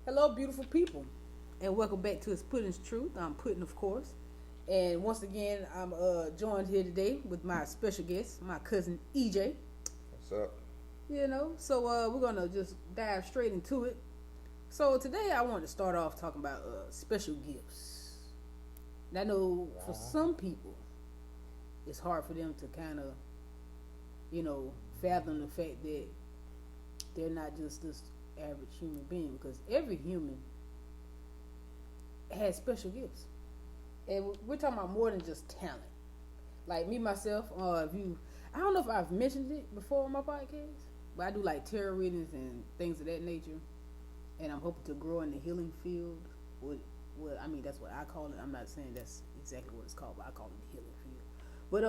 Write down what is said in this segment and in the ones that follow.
Hello, beautiful people, and welcome back to It's Pudding's Truth. I'm Pudding, of course, and once again, I'm joined here today with my special guest, my cousin EJ. What's up? So we're gonna just dive straight into it. So today, I want to start off talking about special gifts. And I know for some people, it's hard for them to kind of, fathom the fact that they're not just this average human being, because every human has special gifts, and we're talking about more than just talent. Like me myself, I don't know if I've mentioned it before on my podcast, but I do like tarot readings and things of that nature, and I'm hoping to grow in the healing field. That's what I call it. I'm not saying that's exactly what it's called, but I call it the healing field. But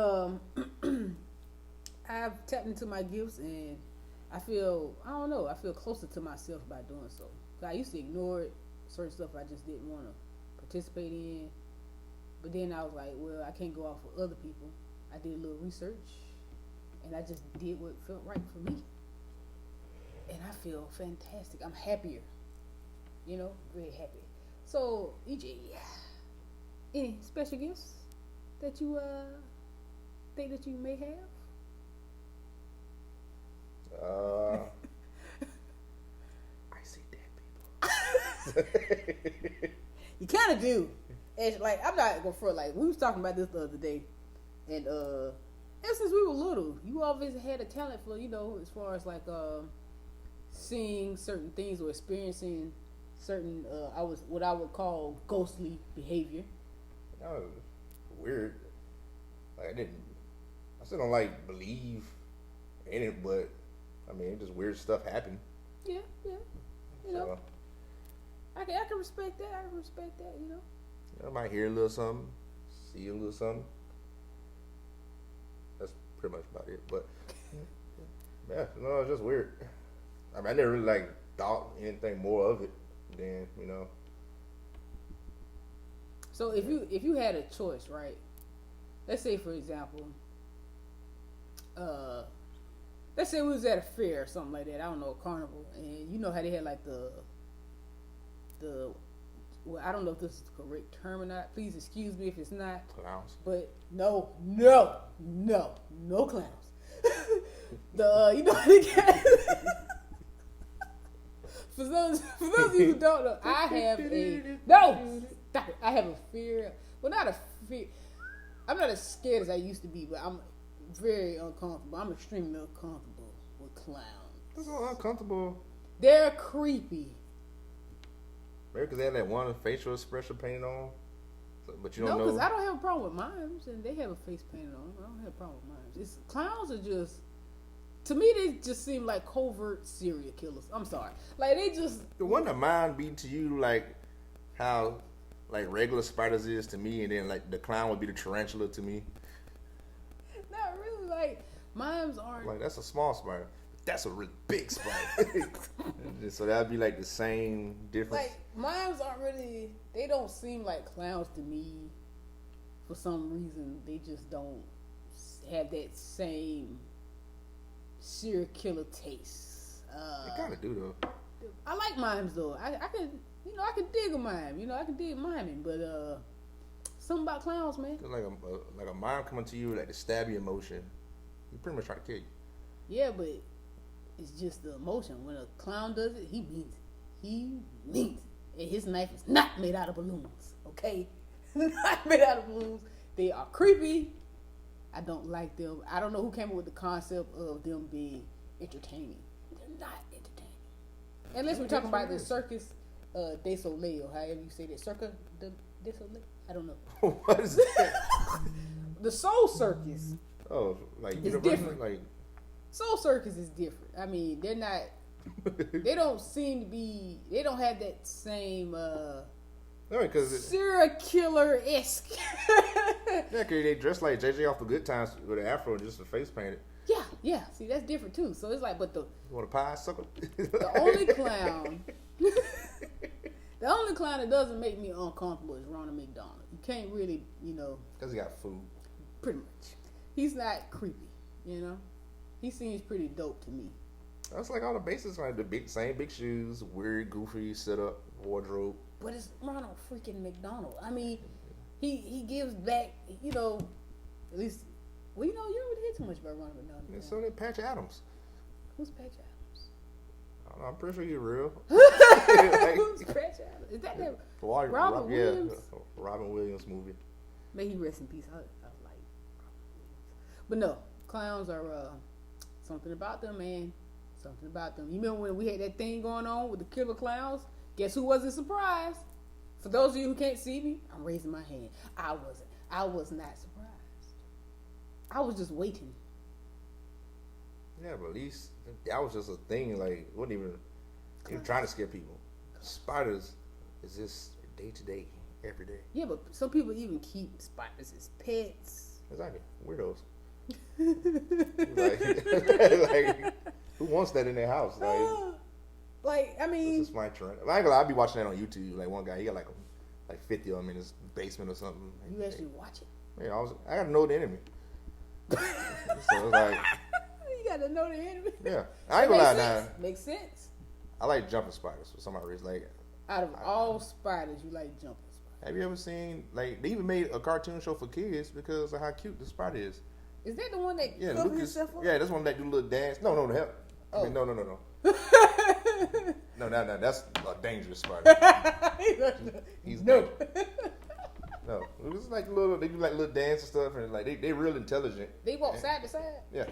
I've tapped into my gifts, and I feel closer to myself by doing so. I used to ignore it, certain stuff I just didn't want to participate in. But then I was like, well, I can't go off with other people. I did a little research, and I just did what felt right for me. And I feel fantastic. I'm happier, very happy. So, EJ, any special gifts that you think that you may have? I see dead people. You kind of do. And like, I'm not going for like, we was talking about this the other day, and ever since we were little, you always had a talent for, as far as like seeing certain things or experiencing certain what I would call ghostly behavior. That was weird. Like I still don't like believe in it, but I mean, just weird stuff happened. Yeah. So, I can respect that. I might hear a little something, see a little something. That's pretty much about it. But yeah, no, it's just weird. I mean, I never really thought anything more of it than. So if you had a choice, right? Let's say, for example, let's say we was at a fair or something like that. I don't know, a carnival, and you know how they had like the well, I don't know if this is the correct term or not. Please excuse me if it's not. Clowns. But no clowns. The for those of you who don't know, I have a fear. Well, not a fear. I'm not as scared as I used to be, but I'm very uncomfortable. I'm extremely uncomfortable with clowns. That's so uncomfortable. They're creepy. Maybe because they have that one facial expression painted on. So, but you don't know. No, because I don't have a problem with mimes, and they have a face painted on them. I don't have a problem with mimes. Clowns are just, to me, they just seem like covert serial killers. I'm sorry. Like, they just... The one that mind be to you like how regular spiders is to me, and then the clown would be the tarantula to me. Not really. Like, mimes aren't... Like, that's a small spider. That's a really big spider. So that'd be the same difference. Like, mimes aren't really... They don't seem like clowns to me. For some reason, they just don't have that same serial killer taste. They kind of do though. I like mimes though. I can dig a mime. I can dig miming, but something about clowns, man. Like a mime coming to you the stabby emotion, he pretty much trying to kill you. Yeah, but it's just the emotion. When a clown does it, he means it. He means it. And his knife is not made out of balloons. Okay, not made out of balloons. They are creepy. I don't like them. I don't know who came up with the concept of them being entertaining. They're not entertaining. Unless we're talking about the Circus de Soleil, or however you say that. Circus de Soleil? I don't know. What is that? The Soul Circus. Oh, it's different. Soul Circus is different. I mean, they're not. They don't seem to be. They don't have that same serial killer-esque. Yeah, because they dress like JJ off the Good Times with an afro and just a face painted. Yeah. See, that's different too. So it's like, but you want a pie, sucker? The only clown that doesn't make me uncomfortable is Ronald McDonald. You can't really, because he got food. Pretty much, he's not creepy. He seems pretty dope to me. That's like all the basics, like the same big shoes, weird, goofy setup, wardrobe. But it's Ronald freaking McDonald. I mean, he gives back, you know, at least, well, you know, you don't really hear too much about Ronald McDonald. And so did Patch Adams. Who's Patch Adams? I don't know, I'm pretty sure you're real. Who's Patch Adams? Is that Robin Williams? Yeah, Robin Williams movie. May he rest in peace. I like, but no, clowns are something about them, man. Something about them. You remember when we had that thing going on with the killer clowns? Guess who wasn't surprised? For those of you who can't see me, I'm raising my hand. I wasn't. I was not surprised. I was just waiting. Yeah, but at least that was just a thing. Like, it wasn't even trying to scare people. Spiders is just day to day, every day. Yeah, but some people even keep spiders as pets. Exactly. Weirdos. like, who wants that in their house? Like, I mean, this is my trend. I ain't gonna lie, I'll be watching that on YouTube. Like, one guy, he got like 50 of them in his basement or something. You actually watch it? Yeah, I gotta know the enemy. So it's like, you gotta know the enemy. Yeah, I ain't gonna lie now. Makes sense. I like jumping spiders for some reason. Like, out of all spiders, you like jumping spiders. Have you ever seen, like, they even made a cartoon show for kids because of how cute the spider is. Is that the one that covers himself up? Yeah, that's one that do a little dance. No, hell. Oh. I mean, no. No, that's a dangerous spider. He's no. No, it's like they do like little dance and stuff, and like they real intelligent. They walk side to side. Yeah.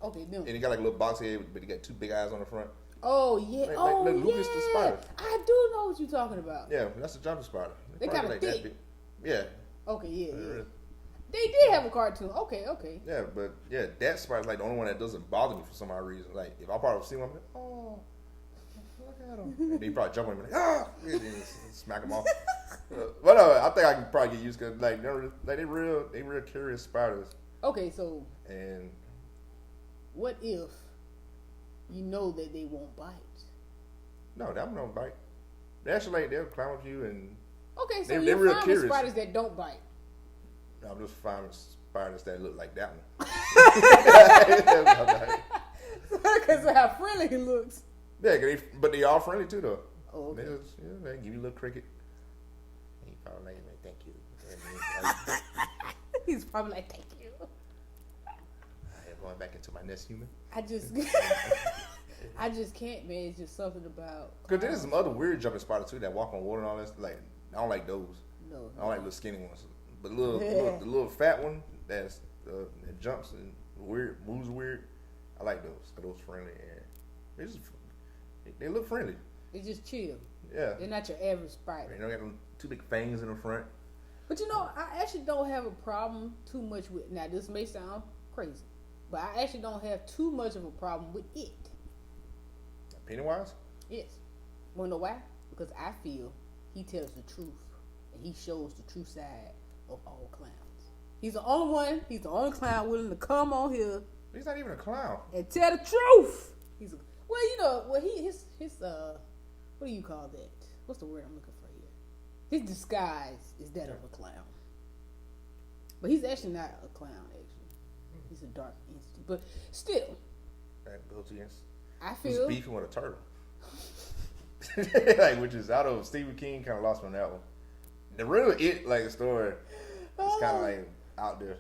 Okay, no. And he got like a little box head, but he got two big eyes on the front. Oh yeah. Like Lucas the spider. I do know what you're talking about. Yeah, that's a jumping spider. They kind of like thick. Yeah. Okay, yeah. They did have a cartoon. Okay. Yeah, but yeah, that spider's like the only one that doesn't bother me for some odd reason. Like if I probably see one, I'm like, oh, look at him. And he probably jump on him and like, ah, and smack him off. But I think I can probably get used to it. Like they real curious spiders. Okay, so and what if you know that they won't bite? No, that one don't bite. They actually like they'll climb up you and okay, so you're fine with spiders that don't bite. I'm just finding spiders that look like that one. Because of how friendly he looks. Yeah, but they all friendly too, though. Oh, okay. They give you a little cricket. He probably like, thank you. He's probably like, thank you. I am going back into my nest human. I just can't, man. It's just something about. Because there's some other weird jumping spiders too that walk on water and all this. Like, I don't like those. No. I don't like little skinny ones. But the little fat one that jumps and moves weird, I like those. Those friendly and they look friendly. They just chill. Yeah. They're not your average spider. They don't got two big fangs in the front. But you know, I actually don't have a problem too much with. Now this may sound crazy, but I actually don't have too much of a problem with it. Pennywise? Yes. Wanna know why? Because I feel he tells the truth and he shows the true side of all clowns. He's the only one. He's the only clown willing to come on here. He's not even a clown. And tell the truth. His what do you call that? What's the word I'm looking for here? His disguise is that of a clown. But he's actually not a clown. Actually, he's a dark entity. But still, That goes against. I feel beefing with a turtle. Like, which is, I don't know, Stephen King kind of lost me on that one. The real story is kind of like out there.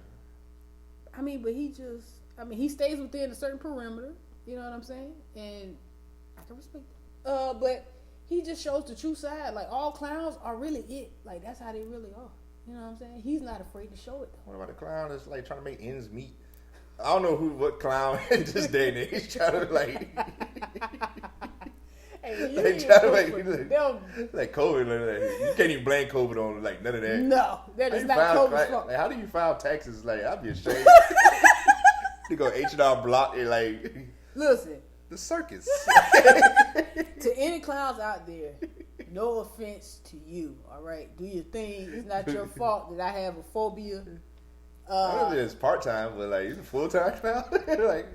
I mean, but he stays within a certain perimeter. You know what I'm saying? And I can respect that. But he just shows the true side. Like, all clowns are really it. Like, that's how they really are. You know what I'm saying? He's not afraid to show it, though. What about the clown that's like trying to make ends meet? I don't know what clown in this day and age trying to like. They try to make like COVID. Like, you can't even blame COVID on like none of that. No, that is not COVID's fault. Like, how do you file taxes? Like, I'd be ashamed. You go H&R Block and like. Listen. The circus. To any clowns out there, no offense to you. All right, do your thing. It's not your fault that I have a phobia. I know it's part time, but like, he's a full time clown. Like,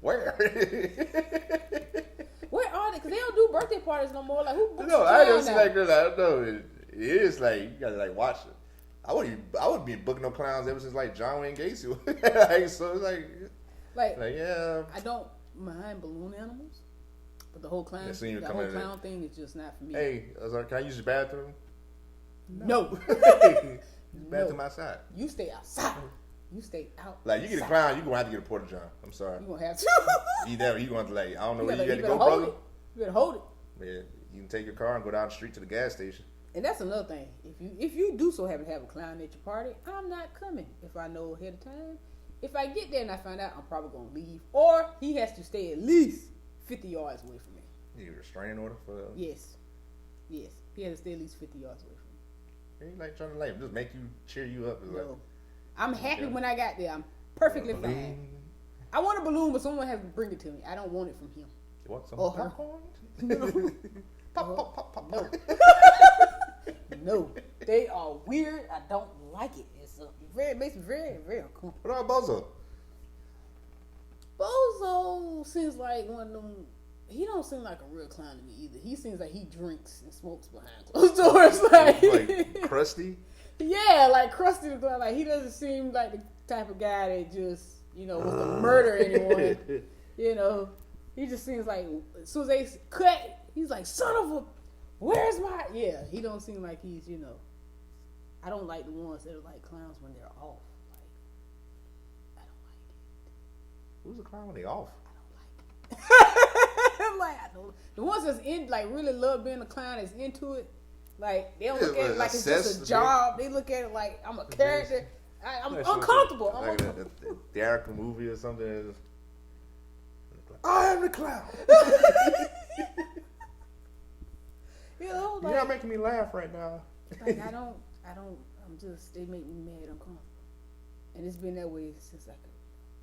where? Where are they? Because they don't do birthday parties no more. Like, who books no, I just like, I don't know. It is like, you gotta like watch it. I wouldn't be booking no clowns ever since like John Wayne Gacy. Like, so it's like yeah. I don't mind balloon animals. But the whole clown, Yeah, seen you the come whole in there. clown thing is just not for me. Hey, I was like, can I use your bathroom? No. Use the bathroom No. outside. You stay outside. You stay out. Like, you get a clown, you're going to have to get a porta john. I'm sorry. You gonna have to. You never, you going to like, I don't know where you got to better go, hold brother. it. You better hold it. Yeah, you can take your car and go down the street to the gas station. And that's another thing. If you do so happen to have a clown at your party, I'm not coming. If I know ahead of time. If I get there and I find out, I'm probably gonna leave. Or he has to stay at least 50 yards away from me. You get a restraining order for that? Yes. Yes. He has to stay at least 50 yards away from me. He ain't like trying to like just make you cheer you up. It's No. like, I'm happy Okay. when I got there. I'm perfectly a fine. balloon? I want a balloon, but someone has to bring it to me. I don't want it from him. You want some Or her. popcorn? No. Pop, pop, pop, pop, No. pop. No. They are weird. I don't like it. It makes me very, very uncomfortable. What about Bozo? Bozo seems like one of them. He don't seem like a real clown to me either. He seems like he drinks and smokes behind closed doors. Like crusty? Yeah, like Krusty the Clown. Like he doesn't seem like the type of guy that just wants to murder anyone. He just seems like as soon as they cut, he's like, son of a, where's my? Yeah, he don't seem like he's I don't like the ones that are like clowns when they're off. Like I don't like it. Who's a clown when they off? I'm like, I don't. The ones that's in, like, really love being a clown, that's into it. Like, they don't look at it like it's just a job. They look at it like I'm a character. I'm uncomfortable. I'm Like uncomfortable. the Erica movie or something. I am the clown. Like, You're not making me laugh right now. like I don't. They make me mad, uncomfortable, and it's been that way since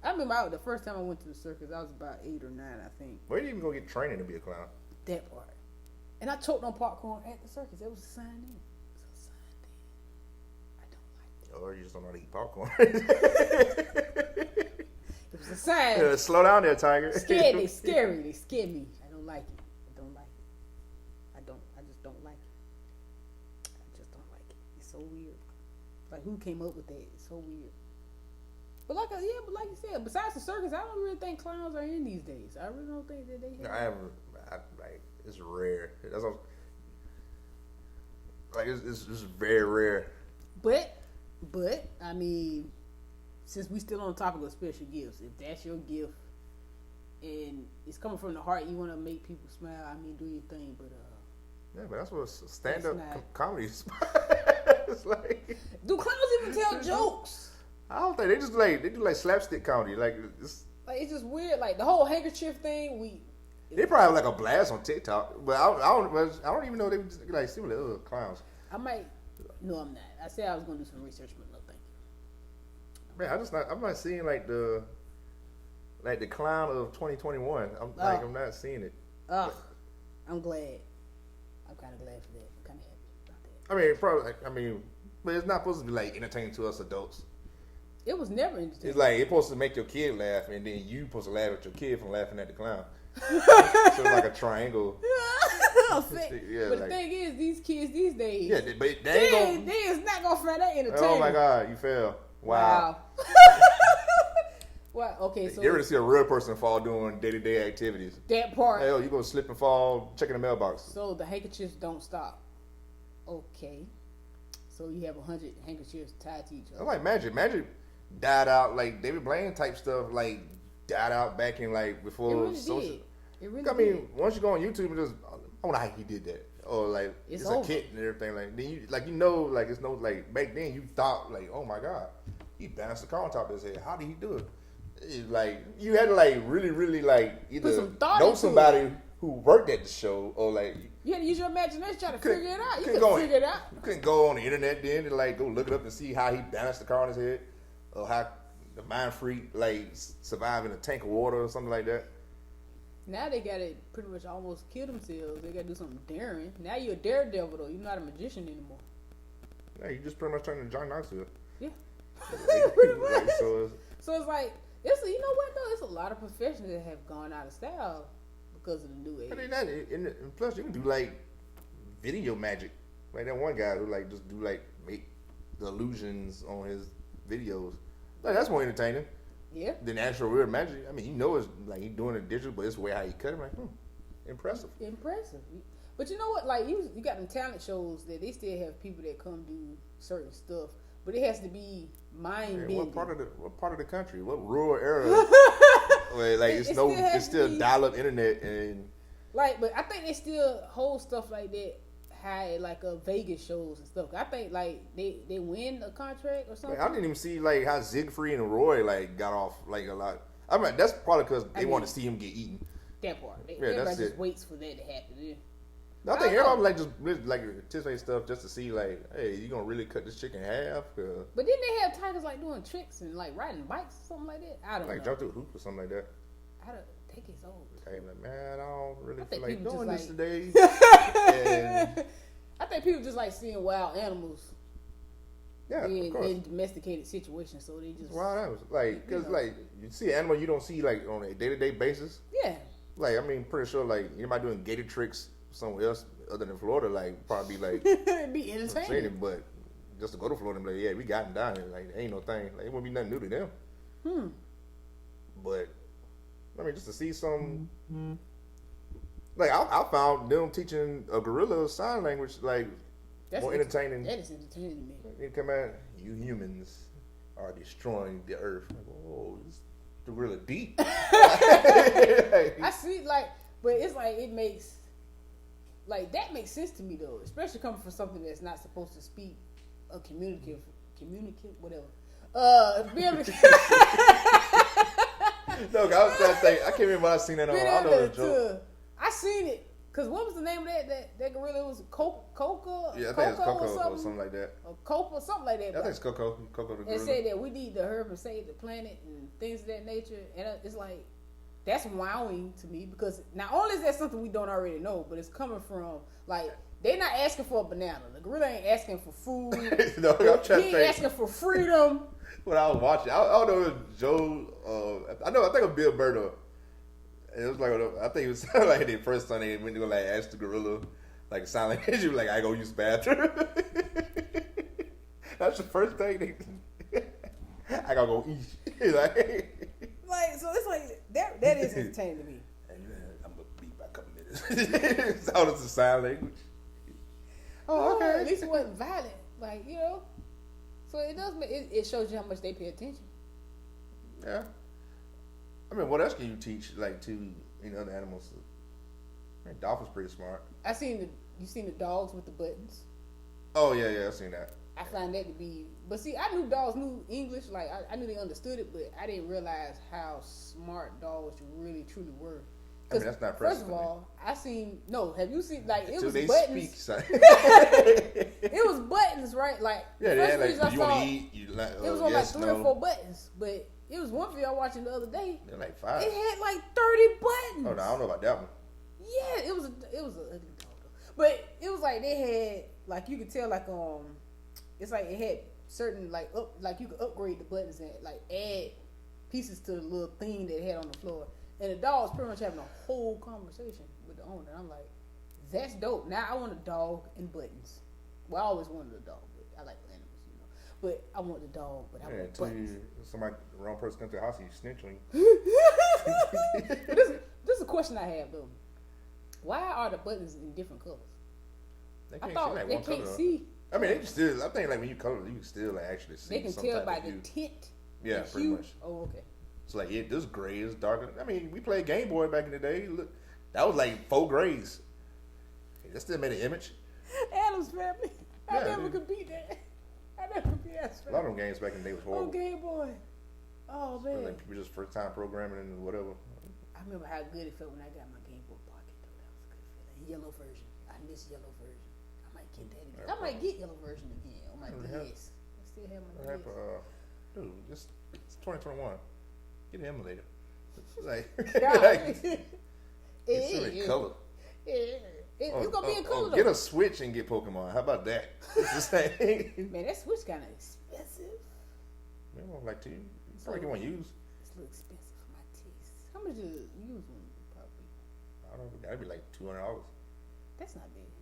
I remember the first time I went to the circus, I was about 8 or 9, I think. Where do you even go get training to be a clown? That part. And I choked on popcorn at the circus. That was a sign in. It was a sign then. I don't like it. Or you just don't know how to eat popcorn. It was a sign. Slow down there, Tiger. They scared me. I don't like it. I just don't like it. I just don't like it. It's so weird. Like, who came up with that? It's so weird. But like you said, besides the circus, I don't really think clowns are in these days. I really don't think that they have. No, I haven't. It's rare. That's what, like it's very rare. But I mean, since we still on the topic of special gifts, if that's your gift and it's coming from the heart, you want to make people smile. I mean, do your thing. But Yeah, but that's what stand-up comedy is. It's like, do clowns even tell jokes? I don't think they do like slapstick comedy. Like it's just weird. Like the whole handkerchief thing. they probably have like a blast on TikTok, but I don't even know they were just like similar clowns. I might. No, I'm not. I said I was going to do some research, but no, thank you. Man, I'm not seeing like the clown of 2021. I'm not seeing it. Ugh, I'm glad. I'm kind of glad for that. I'm kind of happy about that. But it's not supposed to be like entertaining to us adults. It was never entertaining. It's like it's supposed to make your kid laugh, and then you supposed to laugh at your kid from laughing at the clown. So it's like a triangle. Yeah, but the thing is, these kids these days, yeah, but they ain't they is not gonna find that entertaining. Oh my God, you fell! Wow. Well, okay, so you ever see a real person fall doing day-to-day activities? that part. Hell, you gonna slip and fall checking the mailbox. So the handkerchiefs don't stop. Okay, so you have 100 handkerchiefs tied to each other. I'm like Magic. Magic died out like David Blaine type stuff. Like died out back in like before It really social. did. It really I mean, did. once you go on YouTube and just, I wonder how he did that, or like It's a over. kid and everything. Like then it's no like back then you thought like, oh my God, he bounced the car on top of his head. How did he do it? It's like you had to like really like either some thought know into somebody who worked at the show or like You had to use your imagination to try to couldn't- figure it out. You couldn't couldn't go- figure it out. you couldn't go on the internet then and like go look it up and see how he balanced the car on his head, or how the mind freak like survived in a tank of water or something like that. Now they got to pretty much almost kill themselves. They got to do something daring. Now you're a daredevil though. You're not a magician anymore. Yeah, you just pretty much turned into John Knoxville. Yeah. Like, so So it's like you know what though? It's a lot of professions that have gone out of style because of the new age. I mean, and plus you can do like video magic, like that one guy who like just do like make the illusions on his videos. Like that's more entertaining Yeah. than actual real magic. I mean, it's like he's doing it digital, but it's the way how he cut it. Like, impressive. Impressive. But you know what? Like you got them talent shows that they still have people that come do certain stuff, but it has to be mind bending. What part of the country? What rural area? Where like it's still dial up internet and like, but I think they still hold stuff like that high, like Vegas shows and stuff. I think like they win a contract or something. I didn't even see like how Siegfried and Roy like got off like a lot. I mean that's probably because they want to see him get eaten. That part. Everybody just waits for that to happen. Yeah. I think everybody like just like anticipate stuff just to see like, hey, you gonna really cut this chick in half? But didn't they have tigers like doing tricks and like riding bikes or something like that? I don't know. Like jump through a hoop or something like that. I don't think it's old. Hey, like, man, I don't really feel like doing this today. And I think people just like seeing wild animals. Yeah, in domesticated situations, so they just wild animals. Like, because like you see an animal you don't see like on a day-to-day basis. Yeah. Like, I mean, pretty sure like anybody doing gator tricks somewhere else other than Florida, like probably like it'd be entertaining. But just to go to Florida and be like, yeah, we got him down here. Like, ain't no thing. Like, it wouldn't be nothing new to them. But I mean, just to see some. Like, I found them teaching a gorilla sign language like more entertaining. That is entertaining to me. They come out, you humans are destroying the earth. Like, oh, it's the gorilla deep. I see, like, but it's like it makes. Like, that makes sense to me, though. Especially coming from something that's not supposed to speak or communicate, whatever. Be able to... No, I was trying to think. I can't remember when I seen that on. I know the joke. I seen it. Because what was the name of that gorilla? It was Coco? Yeah, I think it's Coco or something like that. Or Coco, something like that. I think it's Coco. Coco the gorilla. It said that we need to hurry and save the planet and things of that nature. And it's like... That's wowing to me because not only is that something we don't already know, but it's coming from like they're not asking for a banana. The gorilla ain't asking for food. No, I'm trying he ain't asking for freedom. When I was watching, I don't know if Joe. I think it was Bill Burr. It was like I think it was like the first time they went to go like ask the gorilla like sign language. You like I go use the bathroom. That's the first thing I gotta go eat. Like, so it's like that is entertaining to me. I'm gonna be back a couple minutes. It's all the sign language. Oh, okay. At least it wasn't violent, like So it does. It shows you how much they pay attention. Yeah. I mean, what else can you teach like to other animals? I mean, dolphins pretty smart. You seen the dogs with the buttons? Oh yeah, I've seen that. I find that to be, but see, I knew dogs knew English, like I knew they understood it, but I didn't realize how smart dogs really truly were. I mean, that's not first of all, have you seen like it was buttons? Speak, it was buttons, right? Like yeah, they had like you want to eat, it was on like 3 or 4 buttons, but it was one video I watching the other day. They're like 5. It had like 30 buttons. Oh no, I don't know about that one. Yeah, it was a ugly dog, but it was like they had like you could tell like it's like it had certain like you could upgrade the buttons and like add pieces to the little thing that it had on the floor. And the dog was pretty much having a whole conversation with the owner. I'm like, that's dope. Now I want a dog and buttons. Well, I always wanted a dog, but I like animals, But I want the dog, but I want buttons. Somebody, the wrong person comes to the house, you snitch on you. This is a question I have though. Why are the buttons in different colors? They can't see. I mean, they can still. I think like when you color, you can still like, actually see. They can tell by the tint. Yeah, pretty much. Oh, okay. It's like this gray is darker. I mean, we played Game Boy back in the day. Look, that was like 4 grays. That still made an image. Addams Family. I never could beat that. I never could beat Addams Family. A lot of them games back in the day was horrible. Oh, Game Boy. Oh man. Like people just first time programming and whatever. I remember how good it felt when I got my Game Boy Pocket though. That was a good feeling. Yellow version. I miss yellow version. I might get that again. I might get yellow version again on my DS. I still have my DS. Dude, it's 2021. Get an emulator. Like, it's in color. It's gonna be in color. Get a Switch and get Pokemon. How about that? It's the same. Man, that Switch kind of expensive. Man, like to you. It's like you want to use. It's a little expensive for my taste. How much do you use one? Probably. I don't know. That'd be like $200. That's not bad.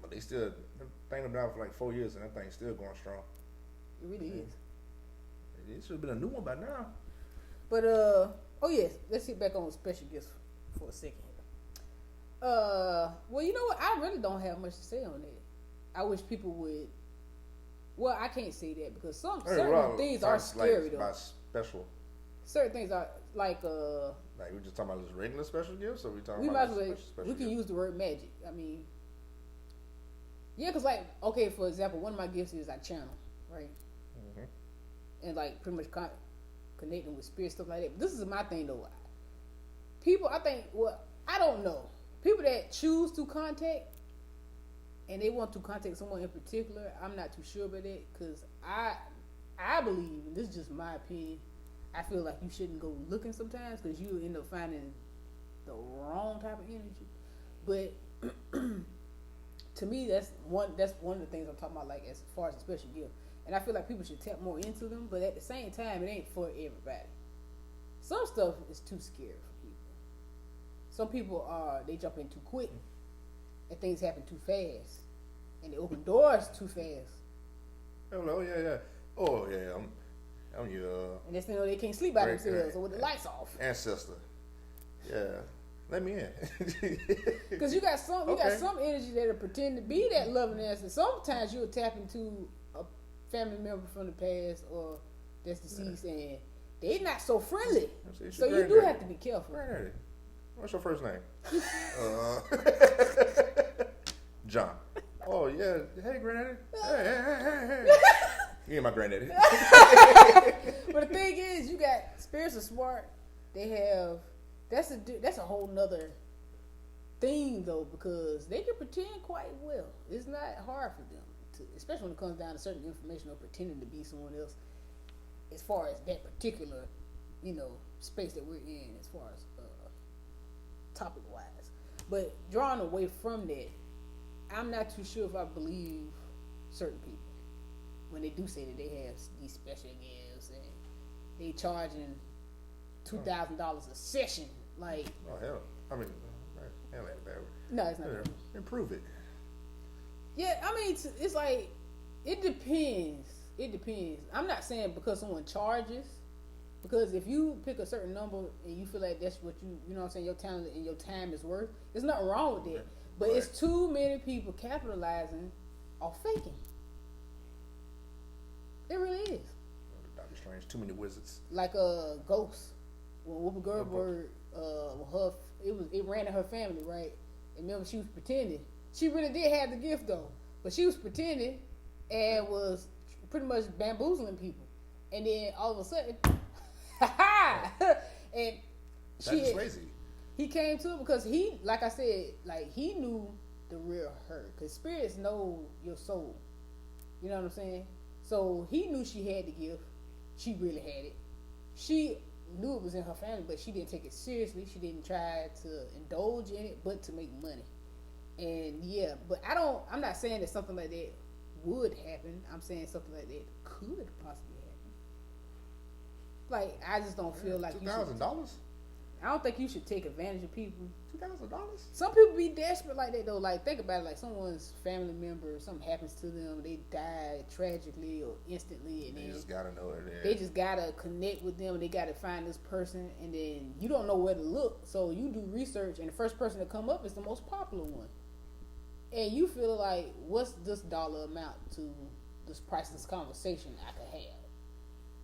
But they still, that thing been out for like 4 years and that thing's still going strong. It really is. It should have been a new one by now. But, oh yes, let's get back on special gifts for a second. Well, you know what? I really don't have much to say on that. I wish people would. Well, I can't say that because certain things are scary though. By special. Certain things are like Like we're just talking about just regular special gifts, or we talking we about might as well special we can gifts? use the word magic. I mean, yeah, because like okay, for example, one of my gifts is I channel, right? And like pretty much connecting with spirit stuff like that. But this is my thing though. People, I think, well, I don't know. People that choose to contact and they want to contact someone in particular, I'm not too sure about that because I believe, and this is just my opinion, I feel like you shouldn't go looking sometimes because you end up finding the wrong type of energy. But to me, that's one of the things I'm talking about, like as far as a special gift. And I feel like people should tap more into them, but at the same time, it ain't for everybody. Some stuff is too scary for people. Some people they jump in too quick, and things happen too fast, and they open doors too fast. Oh yeah. Oh yeah, I'm your And next thing you know, they can't sleep by themselves or with the lights off. ancestor. Yeah, let me in. Because you got some energy that'll pretend to be that loving ass, and sometimes you'll tap into a family member from the past or that's deceased, and they not so friendly. So you do have to be careful. Granddaddy. What's your first name? John. Oh yeah. Hey, granddaddy. Hey. You ain't my granddaddy. But the thing is, you got spirits are smart. They have that's a whole nother thing though, because they can pretend quite well. It's not hard for them to, especially when it comes down to certain information or pretending to be someone else. As far as that particular, space that we're in, as far as topic wise, but drawing away from that, I'm not too sure if I believe certain people when they do say that they have these special gifts and they charging $2,000 a session. Like, oh hell, I mean, hell ain't a bad word. No, it's not. Yeah, improve it. Yeah, I mean, it's like it depends. It depends. I'm not saying because someone charges. Because if you pick a certain number and you feel like that's what you know what I'm saying, your talent and your time is worth, there's nothing wrong with that. But it's too many people capitalizing off faking. It really is. Doctor Strange, too many wizards. Like a Ghost. When Whoopi Goldberg, it ran in her family, right? And remember, she was pretending. She really did have the gift though, but she was pretending and was pretty much bamboozling people. And then all of a sudden, and That's crazy. He came to it because he, like I said, like he knew the real her. Because spirits know your soul. You know what I'm saying? So he knew she had the gift. She really had it. She knew it was in her family, but she didn't take it seriously. She didn't try to indulge in it, but to make money. And yeah, but I'm not saying that something like that would happen. I'm saying something like that could possibly happen. Like, I just don't feel like $2,000? I don't think you should take advantage of people. $2,000? Some people be desperate like that though. Like, think about it, like someone's family member, something happens to them, they die tragically or instantly, and You just gotta know it. they just gotta connect with them, and they gotta find this person, and then you don't know where to look, so you do research, and the first person to come up is the most popular one, and you feel like, what's this dollar amount to this priceless conversation I could have?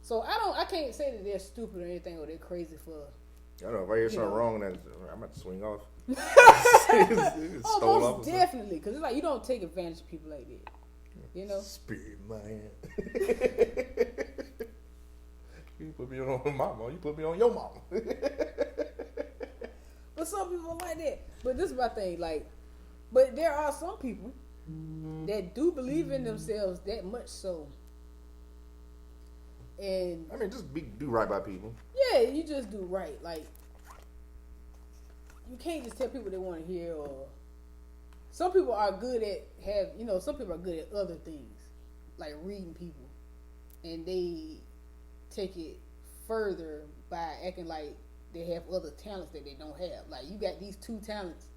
So I can't say that they're stupid or anything, or they're crazy for. I don't know if I hear something wrong, then I'm about to swing off. Oh, most definitely, because it's like you don't take advantage of people like that. You know, spirit man. You put me on my mama. You put me on your mama. But some people are like that. But this is my thing, like, but there are some people that do believe in themselves that much so. And I mean, do right by people. Yeah, you just do right. Like, you can't just tell people they want to hear. Or some people are good at some people are good at other things, like reading people, and they take it further by acting like they have other talents that they don't have. Like, you got these two talents,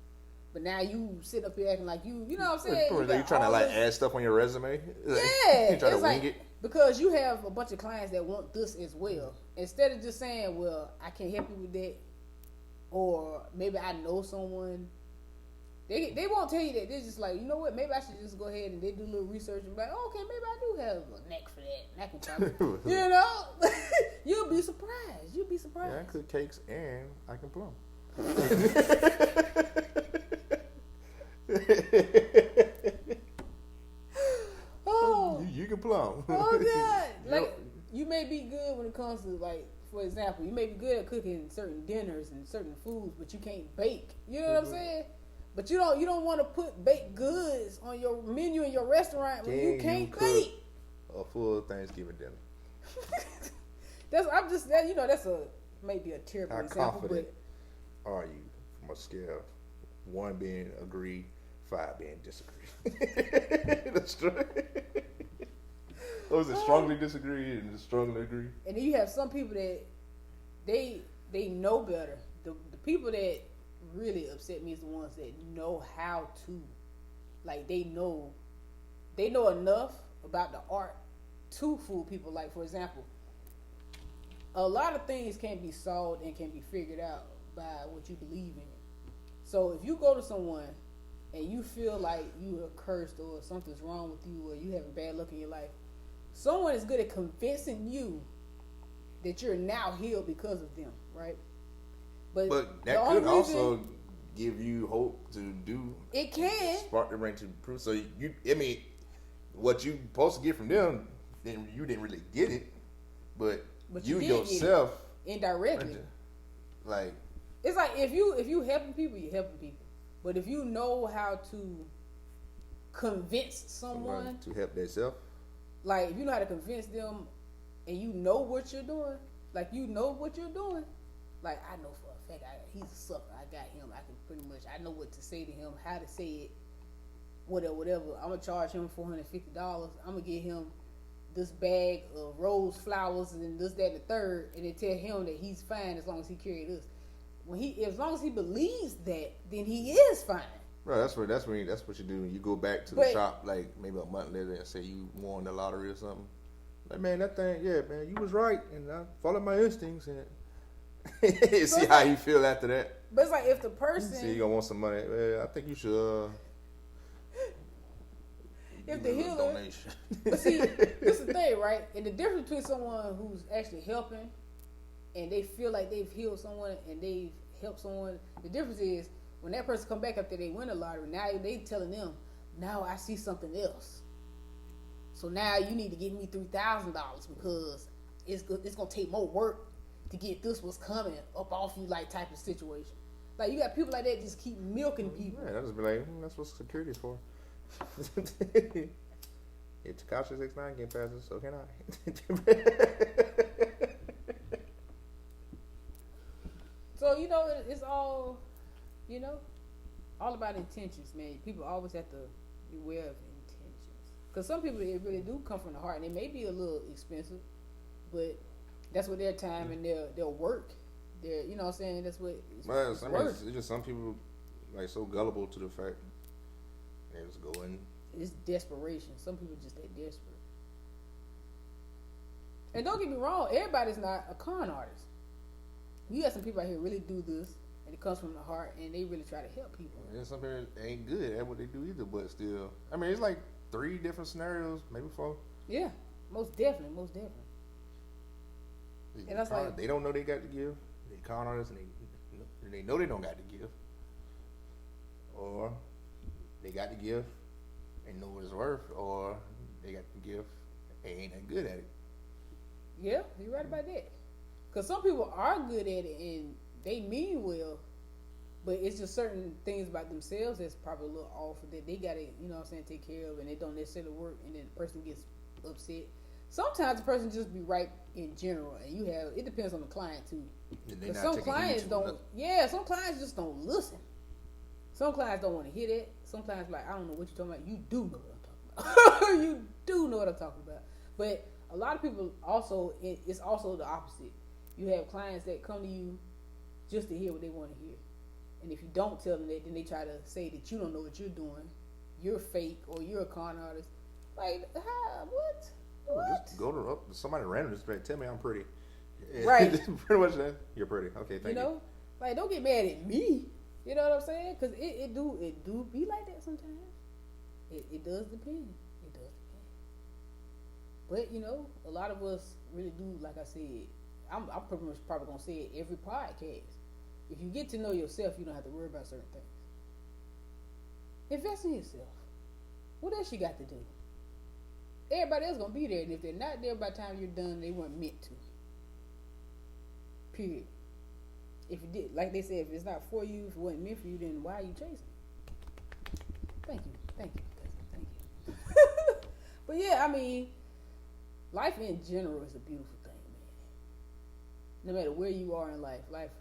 but now you sit up here acting like you know what I'm saying? You trying to like add stuff on your resume? Yeah, you trying to wing it. Because you have a bunch of clients that want this as well. Instead of just saying, well, I can't help you with that, or maybe I know someone. They won't tell you that. They're just like, you know what? Maybe I should just go ahead and they do a little research and be like, oh, okay, maybe I do have a knack for that. And I can probably, you know, you'll be surprised. You'll be surprised. Yeah, I cook cakes and I can plumb. Oh, you can plumb. oh God! Like you may be good when it comes to like, for example, you may be good at cooking certain dinners and certain foods, but you can't bake. You know what I'm saying? But you don't want to put baked goods on your menu in your restaurant when you can't bake. A full Thanksgiving dinner. That's maybe a terrible How example, confident but are you from a scale 1 being agree, 5 being disagree? That's true. Or was it strongly disagree and strongly agree? and then you have some people that they know better. The people that really upset me is the ones that know how to, like they know enough about the art to fool people. Like for example, a lot of things can be solved and can be figured out by what you believe in. So if you go to someone and you feel like you are cursed or something's wrong with you or you having bad luck in your life, someone is good at convincing you that you're now healed because of them, right? But that could also give you hope to do. It can spark the brain to prove. So what you supposed to get from them, then you didn't really get it, but you yourself indirectly. Like it's like if you helping people, you're helping people. But if you know how to convince someone to help themselves, like if you know how to convince them, and you know what you're doing, like I know for a fact he's a sucker. I got him. I can pretty much I know what to say to him, how to say it, whatever. I'm gonna charge him $450. I'm gonna get him this bag of rose flowers and this, that, and the third, and then tell him that he's fine as long as he carry this. As long as he believes that, then he is fine. Bro, that's what you do when you go back to the shop like maybe a month later and say you won the lottery or something. Like, man, that thing, yeah, man, you was right, and I followed my instincts, and see how you feel after that. But it's like if the person, see, you gonna want some money. Well, I think you should. If the healer, donation. But see, this is the thing, right? And the difference between someone who's actually helping, and they feel like they've healed someone and they've helped someone, the difference is when that person come back after they win the lottery. Now they telling them, now I see something else. So now you need to give me $3,000 because it's gonna take more work to get this what's coming up off you, like type of situation. Like you got people like that just keep milking people. Yeah, I just be like, that's what security is for. If Tekashi 6ix9ine can pass it, so can I. So it's all all about intentions, man. People always have to be aware of intentions, because some people they really do come from the heart, and they may be a little expensive, but that's what their time and their work. Their, you know what I'm saying? That's what it's worth. It's just some people like so gullible to the fact they just go in. It's desperation. Some people just that desperate. And don't get me wrong, everybody's not a con artist. You got some people out here really do this, and it comes from the heart, and they really try to help people. And some people ain't good at what they do either, but still, I mean, it's like 3 different scenarios, maybe 4. Yeah, most definitely. And that's like they don't know they got to give. They con artists, and they know they don't got to give, or they got to give and know what it's worth, or they got to give and ain't that good at it. Yeah, you're right about that. Because some people are good at it and they mean well, but it's just certain things about themselves that's probably a little off that they got to, take care of, and they don't necessarily work, and then the person gets upset. Sometimes the person just be right in general, and it depends on the client too. Some clients don't. Yeah, some clients just don't listen. Some clients don't want to hear that. Some clients like, I don't know what you're talking about. You do know what I'm talking about. You do know what I'm talking about. But a lot of people also, it's also the opposite. You have clients that come to you just to hear what they want to hear. And if you don't tell them that, then they try to say that you don't know what you're doing. You're fake, or you're a con artist. Like, what? Just go to somebody random, just like, tell me I'm pretty. Right. Pretty much that. You're pretty. Okay, thank you. Like, don't get mad at me. You know what I'm saying? Because it do be like that sometimes. It does depend. It does depend. But, you know, a lot of us really do, like I said, I'm pretty much probably going to say it every podcast. If you get to know yourself, you don't have to worry about certain things. Invest in yourself. What else you got to do? Everybody else going to be there. And if they're not there by the time you're done, they weren't meant to. Period. If you did, like they said, if it's not for you, if it wasn't meant for you, then why are you chasing? Thank you. But yeah, I mean, life in general is a beautiful thing, man. No matter where you are in life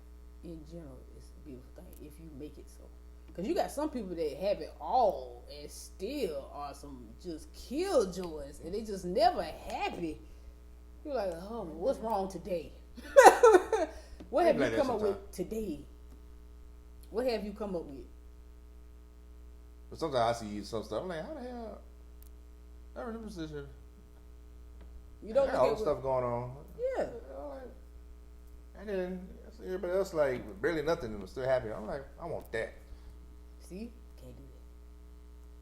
in general is a beautiful thing if you make it so. Because you got some people that have it all and still are some just killjoys, and they just never happy. You're like, oh, what's wrong today? What have you come up with today? What have you come up with? But sometimes I see some stuff. I'm like, how the hell? I'm in a position. You don't all the stuff going on. Yeah. And then everybody else like barely nothing and was still happy. I'm like, I want that. See, can't do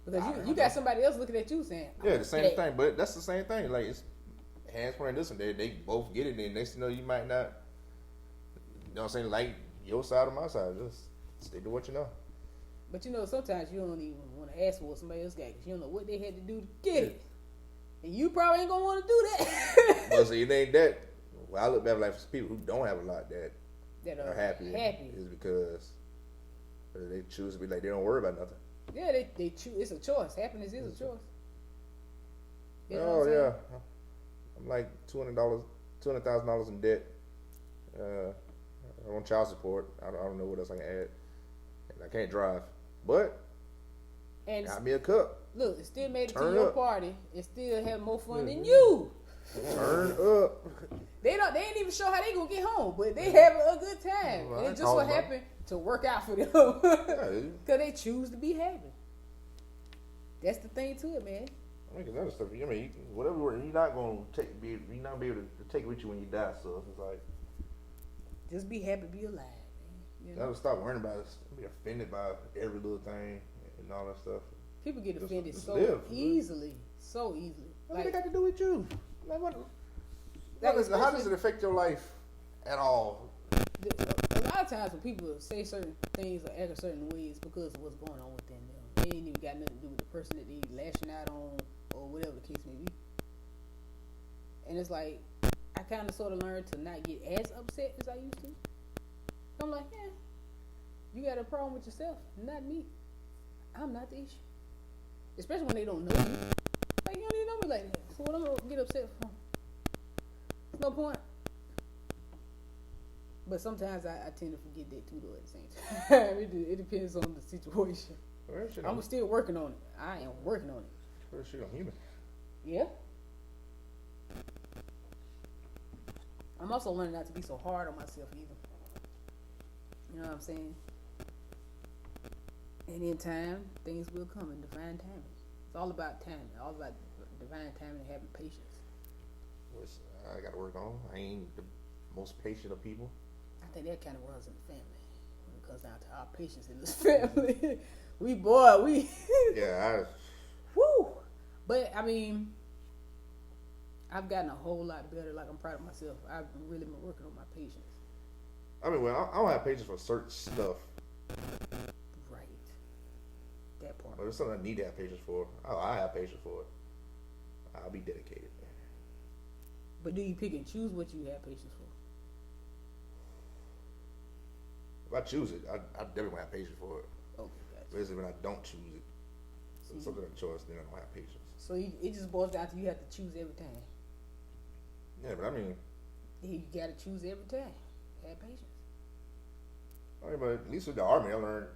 that because you got somebody else looking at you saying, yeah, the same thing. But that's the same thing. Like it's hands pointing this and they both get it. And next thing you know, you might not. You know what I'm saying? Like your side or my side. Just stick to what you know. But you know, sometimes you don't even want to ask for what somebody else got because you don't know what they had to do to get it. And you probably ain't going to want to do that. But see, it ain't that. Well, I look back like for people who don't have a lot that are happy is because they choose to be like, they don't worry about nothing. Yeah, they choose. It's a choice. Happiness is a choice. You know what I'm saying? I'm like $200,000 in debt. I'm on child support. I don't know what else I can add. And I can't drive. But and got me a cup. Look, it still made it to your party. It still had more fun than you. Turn up. They ain't even sure how they gonna get home, but they having a good time. Well, and it just what happened to work out for them. Because they choose to be happy. That's the thing to it, man. I mean, other stuff. I mean, whatever you're not gonna be able to take it with you when you die. So it's like, just be happy, be alive. You know? Stop worrying about it. Be offended by every little thing and all that stuff. People get offended so easily. What they got to do with you? Like what? How does it affect your life at all? A lot of times when people say certain things or act a certain ways because of what's going on within them, they ain't even got nothing to do with the person that they lashing out on or whatever the case may be. And it's like I kind of sort of learned to not get as upset as I used to. I'm like, yeah, you got a problem with yourself, not me. I'm not the issue. Especially when they don't know you. Like, you don't even know me like that. So what I'm going to get upset from? There's no point. But sometimes I tend to forget that too, though, at the same time. It depends on the situation. I'm still working on it. I am working on it. First shit, I'm human. Yeah. I'm also learning not to be so hard on myself either. You know what I'm saying? And in time, things will come in divine timing. It's all about timing, all about divine timing and having patience. Which I got to work on. I ain't the most patient of people. I think that kind of runs in the family when it comes down to our patience in this family. we. Yeah, Woo! But I mean, I've gotten a whole lot better. Like, I'm proud of myself. I've really been working on my patience. I mean, well, I don't have patience for certain stuff. Right. That part. But it's something I need to have patience for. I have patience for it. I'll be dedicated. But do you pick and choose what you have patience for? If I choose it, I definitely won't have patience for it. Okay, gotcha. Basically, when I don't choose it, it's something of choice, then I don't have patience. So it just boils down to you have to choose every time. Yeah, but I mean, you got to choose every time. Have patience. I mean, but at least with the army, I learned,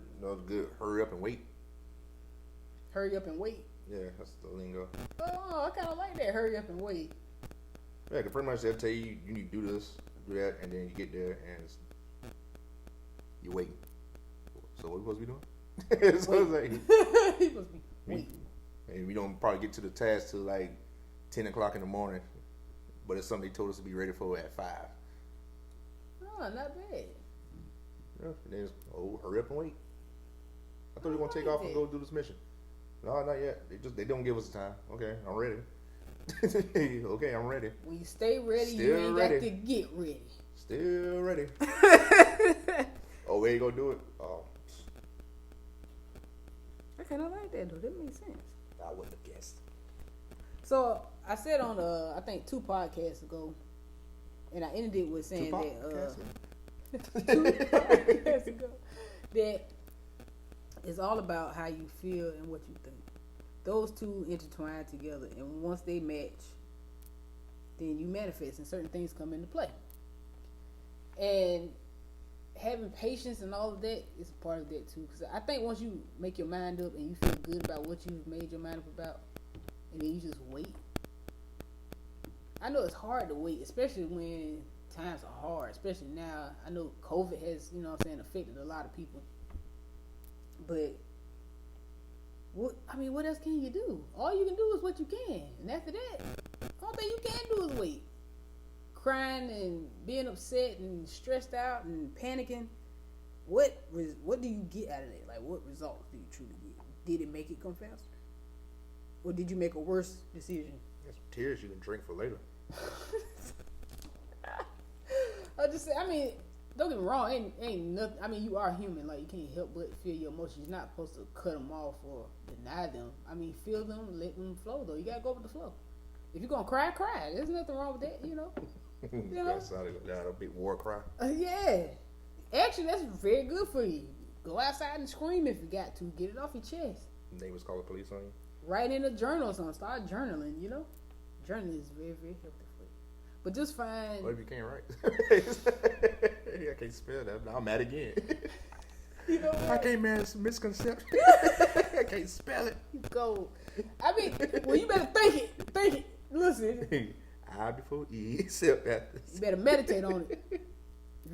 good hurry up and wait. Hurry up and wait. Yeah, that's the lingo. Oh, I kind of like that. Hurry up and wait. Yeah, because pretty much they'll tell you you need to do this, do that, and then you get there and you wait. So what are we supposed to be doing? So it's like, you supposed to be waiting. And we don't probably get to the task till like 10 o'clock in the morning, but it's something they told us to be ready for at 5. Oh, not bad. Yeah, they just, hurry up and wait. I thought you were gonna take off and go do this mission. No, not yet. They don't give us the time. Okay, I'm ready. Okay, I'm ready. When you stay ready, Still you ain't ready. got to get ready. Still ready. Oh, we ain't gonna do it. Oh, I kind of like that though. That makes sense. I wouldn't have guessed. So I said on I think 2 podcasts ago, and I ended it with saying that 2 podcasts ago that it's all about how you feel and what you think. Those two intertwine together, and once they match, then you manifest, and certain things come into play. And having patience and all of that is a part of that too. Because I think once you make your mind up and you feel good about what you've made your mind up about, and then you just wait. I know it's hard to wait, especially when times are hard. Especially now, I know COVID has, affected a lot of people. But what else can you do? All you can do is what you can, and after that, the only thing you can do is wait. Crying and being upset and stressed out and panicking. What do you get out of that? Like, what results do you truly get? Did it make it come faster, or did you make a worse decision? There's some tears you can drink for later. Don't get me wrong, ain't nothing. You are human. Like, you can't help but feel your emotions. You're not supposed to cut them off or deny them. Feel them, let them flow. Though you gotta go with the flow. If you're gonna cry, cry. There's nothing wrong with that, That sounded like a big war cry. Yeah. Actually, that's very good for you. Go outside and scream if you got to. Get it off your chest. Neighbors call the police on you. Write in a journal or something. Start journaling, Journaling is very, very healthy for you. But just find... What if you can't write? I can't spell that. Now I'm mad again. You know what? I can't manage misconception. I can't spell it. You go. You better think it. Listen. I before E, except that. You better meditate on it.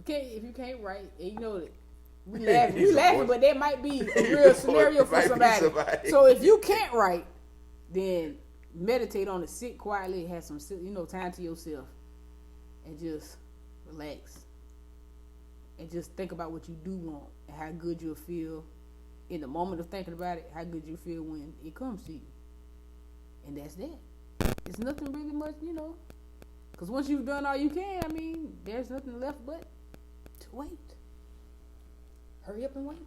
If you can't write, and you know that we laughing, but that might be a real scenario for somebody. So if you can't write, then meditate on it. Sit quietly, have some time to yourself, and just relax. And just think about what you do want and how good you'll feel in the moment of thinking about it. How good you feel when it comes to you, and that's that. It's nothing really much, because once you've done all you can, there's nothing left but to wait. Hurry up and wait.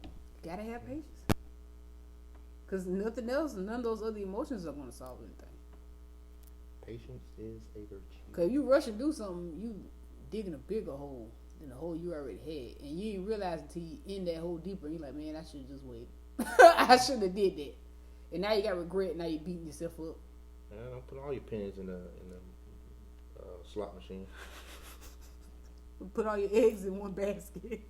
You gotta have patience. Because nothing else, none of those other emotions are going to solve anything. Patience is a virtue. Because if you rush and do something, you digging a bigger hole than the hole you already had. And you didn't realize until you in that hole deeper, you're like, man, I should have just waited. I should have did that. And now you got regret, now you're beating yourself up. Man, don't put all your pennies in the slot machine. Put all your eggs in one basket.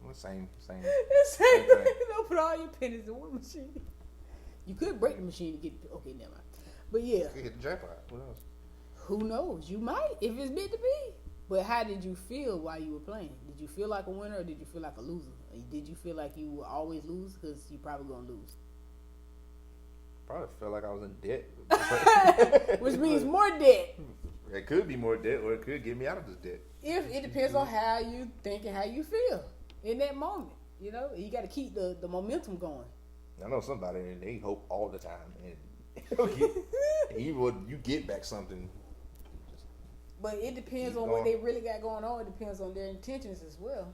Well, same. Same thing. Don't put all your pennies in one machine. You could break the machine to get. Okay, never mind. But yeah, you hit the jackpot. What else? Who knows? You might if it's meant to be. But how did you feel while you were playing? Did you feel like a winner or did you feel like a loser? Or did you feel like you will always lose because you probably gonna lose? Probably felt like I was in debt. Which means more debt. It could be more debt, or it could get me out of this debt. If it depends on how you think and how you feel in that moment. You got to keep the momentum going. I know somebody, and they hope all the time, and you get back something. But it depends on what they really got going on. It depends on their intentions as well.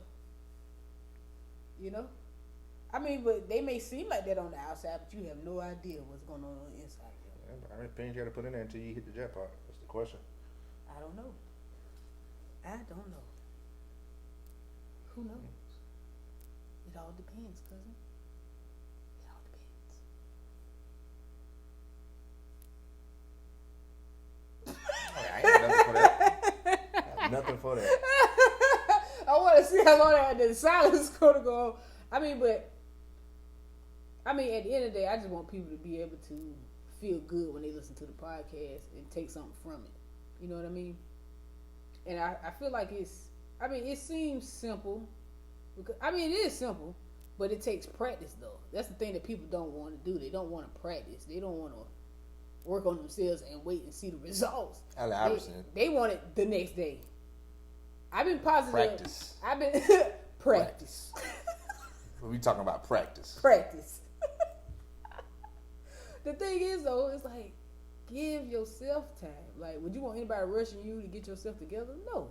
But they may seem like that on the outside, but you have no idea what's going on the inside. Yeah, how many pennies you got to put in there until you hit the jackpot? That's the question. I don't know. Who knows? It all depends, cousin. It all depends. I ain't got nothing for that. Nothing for that. I want to see how long the silence is going to go on. At the end of the day, I just want people to be able to feel good when they listen to the podcast and take something from it. You know what I mean? And I feel like it seems simple. Because, it is simple, but it takes practice, though. That's the thing that people don't want to do. They don't want to practice. They don't want to work on themselves and wait and see the results. They want it the next day. I've been positive. Practice. I've been Practice. We talking about practice. Practice. The thing is, though, it's like, give yourself time. Like, would you want anybody rushing you to get yourself together? No.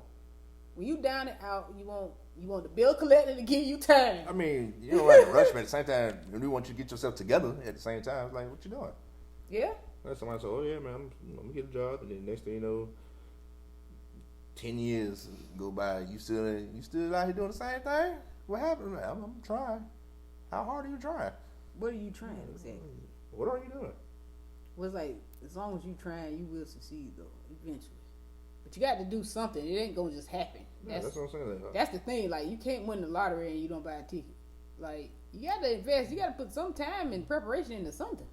When you down and out, you want the bill collector to give you time. I mean, you don't like to rush, but at the same time, we want you to get yourself together at the same time. It's like, what you doing? Yeah. Like somebody said, oh yeah, man, I'm gonna get a job, and then next thing you know, 10 years go by, you still out here doing the same thing? What happened? I'm trying. How hard are you trying? What are you trying exactly? What are you doing? Well, it's like, as long as you trying, you will succeed, though, eventually. But you got to do something. It ain't gonna just happen. Yeah, that's what I'm saying. That's the thing. Like, you can't win the lottery and you don't buy a ticket. Like, you got to invest. You got to put some time and preparation into something.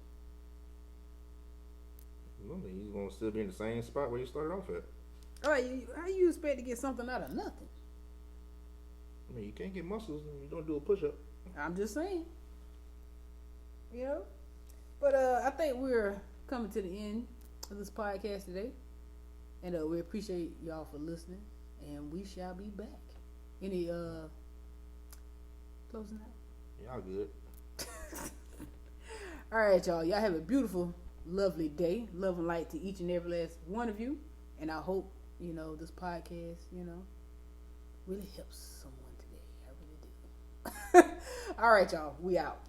Well, then you're gonna still be in the same spot where you started off at. All right, how you expect to get something out of nothing? I mean, you can't get muscles and you don't do a push-up. I'm just saying. You know? But I think we're coming to the end of this podcast today. And we appreciate y'all for listening. And we shall be back. Any closing out? Y'all good. All right, y'all. Y'all have a beautiful, lovely day. Love and light to each and every last one of you. And I hope, this podcast, really helps someone today. I really do. All right, y'all. We out.